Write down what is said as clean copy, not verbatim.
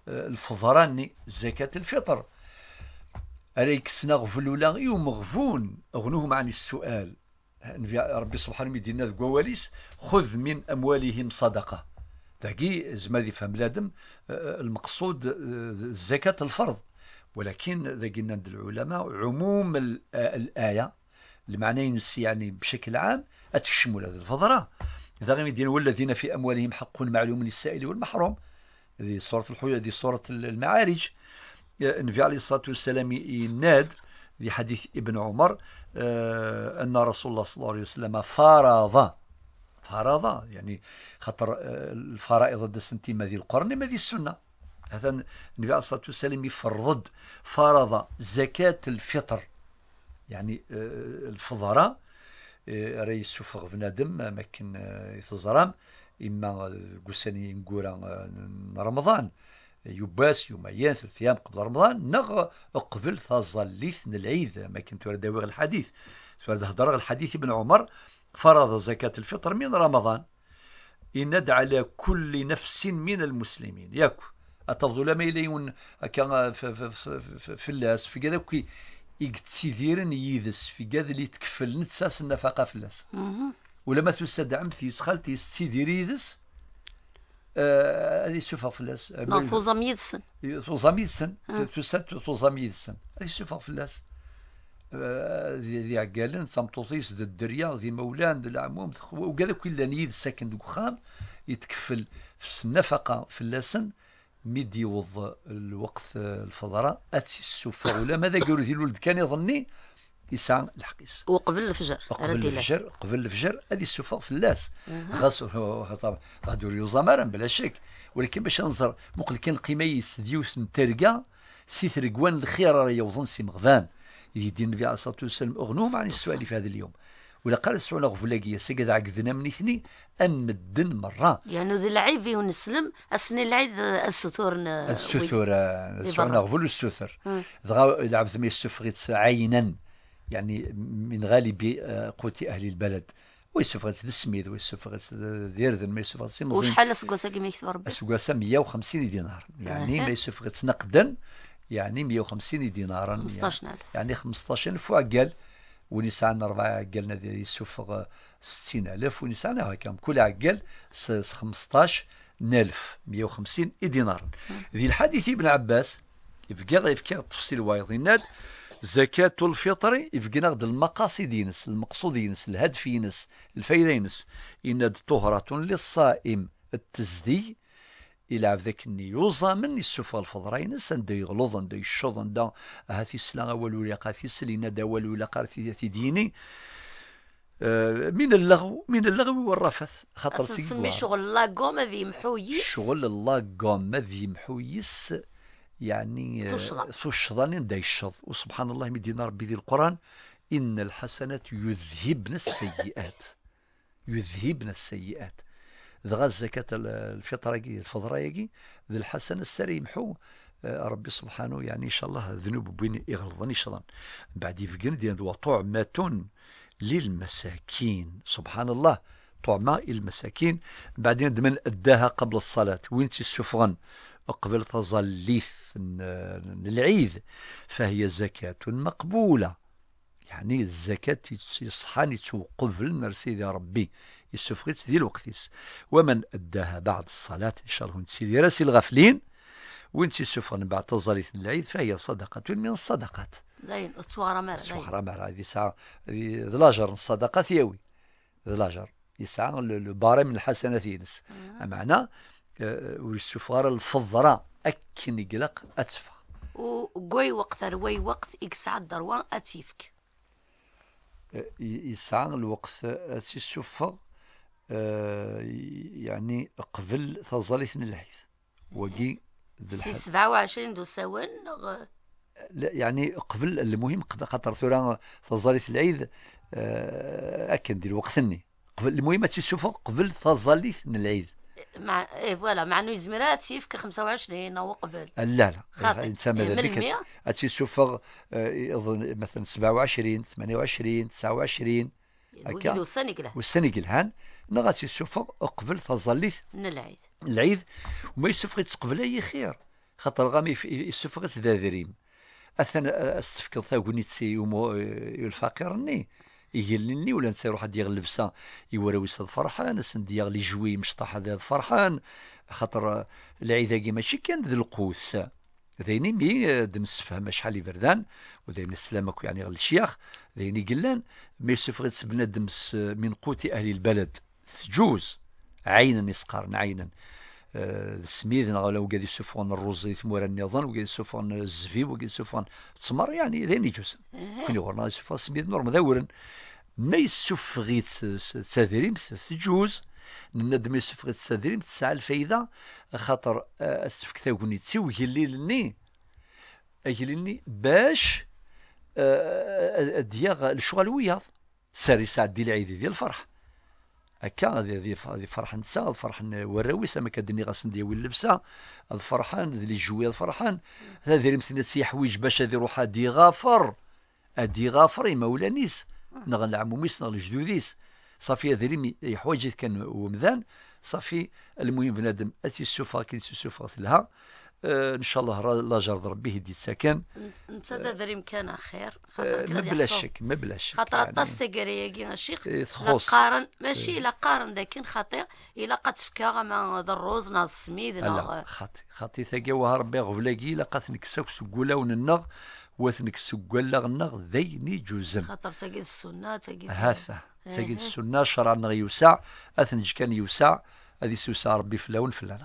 الفضراني زكاة الفطر أريك سنغفلولا يوم غفون أغنوهم عن السؤال ربي سبحانه يدينا القواليس خذ من أموالهم صدقة تاقي زمادي فهم لادم المقصود زكاة الفرض ولكن ذا قلنا عند العلماء عموم الآية المعنى ينسي يعني بشكل عام أتشمل هذه الفضرة إذا غير يدين والذين في أموالهم حق معلوم للسائل والمحروم هذه سورة الحجة هذه سورة المعارج النبي عليه الصلاة والسلام يناد في حديث ابن عمر أن رسول الله صلى الله عليه وسلم فرض يعني خطر الفرائض دسنتي ما ذي القرن ما ذي السنة هذا النبي عليه الصلاة والسلام فرض زكاة الفطر يعني الفضراء رئيس سفغ بنادم ما كان يتزرم إما قسني نقول رمضان يباس يوميان ثلاث أيام قبل رمضان نغ قبل تظليث العيد ما كنت ورد دواغ الحديث ورد هدرغ الحديث ابن عمر فرض زكاة الفطر من رمضان إند على كل نفس من المسلمين ياكو أتفضل ما إليون كان في اللاس في كذا كي يكتسيديرن ييدس في كذا اللي تكفل نتساس النفقة في اللاس ولما تستدعم في سخالتي يستيدير ييدس هذه سوفا فلاس توزام يدسن توزام يدسن هذه سوفا فلاس ذي عقالن سامطوطيس ذي الدريا ذي مولان ذي العموم وكذا كل نيد ساكن دوخام يتكفل في النفقة فلاسن ميدي يوض الوقت الفضراء أتي السوفا ولا ماذا يقول ذي الولد كان يظني يسعى الحقيس وقبل الفجر قبل الفجر هذه السفاق في اللاس طبعا غادو يوزامرا بلا شك ولكن باش ننظر مقل كان القيميس ديوث نترقا سي ثرقوان الخير راه يوضن سي مغفان يدي النبي عليه الصلاه والسلام اغنوهم عن السؤال في هذا اليوم ولا قال السؤال غفلاقيه سكذا عقدنا من اثني ام الدن مره يعني ذي العيد ونسلم اسني العيد السثور السؤال غفل السثر دغا العبد ما يسفغت عينا يعني من غالب قوت أهل البلد ويسفغت ذا السميد ويسفغت ذا ذن ما يسفغت سيمزين وش حال سقوسا كيما يكتب ربي سقوسا 150 دينار يعني ما يسفغت نقدا يعني 150 دينارا 15000 يعني 15000 وعقال ونسعنا 4 عقالنا ذي يسفغ 60000 ونسعنا هكا كل عقال 15000 150 دينار ذي الحديث ابن عباس يفكر التفصيل وايض يناد زكاة الفطر يفقنا غد المقاصد ينس المقصود ينس الهدف ينس الفايدة ينس إن طهرة للصائم التزدي إلى ذاك يوزا من السفر الفضراء ينس عند يغلظ عند يشوض عند هاتي السلا أول ولا قاثي سلينا داول ولا قاثي ديني من اللغو والرفث خاطر سمي شغل لا قوم ذي محويس شغل الله قوم ذي محويس يعني تشضن دايشض وسبحان الله مدينا ربي ذي القرآن إن الحسنات يذهبن السيئات ذغا زكاة الفطرة يجي ذي الحسنة السري يمحو ربي سبحانه يعني إن شاء الله ذنوب بين يغلظني شضن بعد يفقن ديان وطعمة للمساكين سبحان الله طعمة المساكين بعدين دمن أداها قبل الصلاة وينتي السفغن قبل تظليث العيد فهي زكاة مقبولة يعني الزكاة يصحاني قبل نرسي يا ربي يسفغت ذي الوقت ومن أداها بعد الصلاة إن شاء الله نتسيدي راسي الغفلين وانت سفغن بعد تظليث العيد فهي صدقة من الصدقات زين تصوار مرة هذه ساعة ذي لاجر الصدقات يوي ذي لاجر يسعى البارم من الحسنات ينس معنى والسفارة الفضراء أكن يقلق أتفق وقوي وقت روي وقت إكسع الدروان أتيفك يسعى الوقت أتي السفر يعني قبل تظليث العيد وقي 27 دو سوان يعني قبل المهم قبل خاطر ثورة تظليث العيد أكن دي الوقتني قبل المهم أتي السفر قبل تظليث العيد مع فوالا مع انه يزمرات في 25 او قبل لا الانسان ذلك اتي سفر مثلا 27 28 29 هكا والسنقل هان نغاتي السفر قبل تظليث العيد وما يسفر تقبل اي خير خاطر غامي يسفغت ذا ذريم أثناء استفكر ثاقونيت الفقيرني يجلني ولا نتا يروح ديال اللبسه يوراوي صاد فرحان سند يغلي جوي مشطح هذا فرحان خاطر العيد ماشي كان ذي القوث ذيني مي دمس فهم شحال بردان وذين السلامك يعني غير الشيخ ذيني قلان مي سفغت بنادم من قوت اهل البلد تجوز عينا يسقرن عينا السميد لو قاعد يسفون الرز ثمور النظام وقاعد يسفون الزفيب وقاعد يسفون التمر يعني ذين يجوز كل ورنا يسفون السميد نور مذورن ما يسفغيت تسادريم تجوز ندم يسفغيت تسادريم تسعى الفايدة خاطر السفك ثاقوني تسوي يجليني باش دياغ الشغل وياض ساري ساعة دي العيد ديال الفرح هكا هذه فرح نساء فرح وراوي سما كدني غاس نديوي اللبسه الفرحان ذي جوي الفرحان هذا مثل نسي حويج باش هذه روح ادي غافر مولانيس نغل عموميس نغل جدوديس صافي هذا حوايج كان ومذان صافي المهم بنادم اتي السوفا كي السوفا لها ان شاء الله لا جرد ربي هدي ساكن انت ذا مكان خير ما بلا شك خاطر الطاس تقريقي الشيخ لا قارن ماشي لا قارن ذاك خطير الا قد تفكا ما الروز نا السميد لا خاطي ثقا وها ربي غفلاكي لا قات نكساك سكولا وننغ وثنك سكولا غنغ ذيني جوزن خاطر تاقي السنه تاقي هذا تاقي السنه شرع نغ يوسع اثنج كان يوسع هذه سوسع ربي فلاون فلانا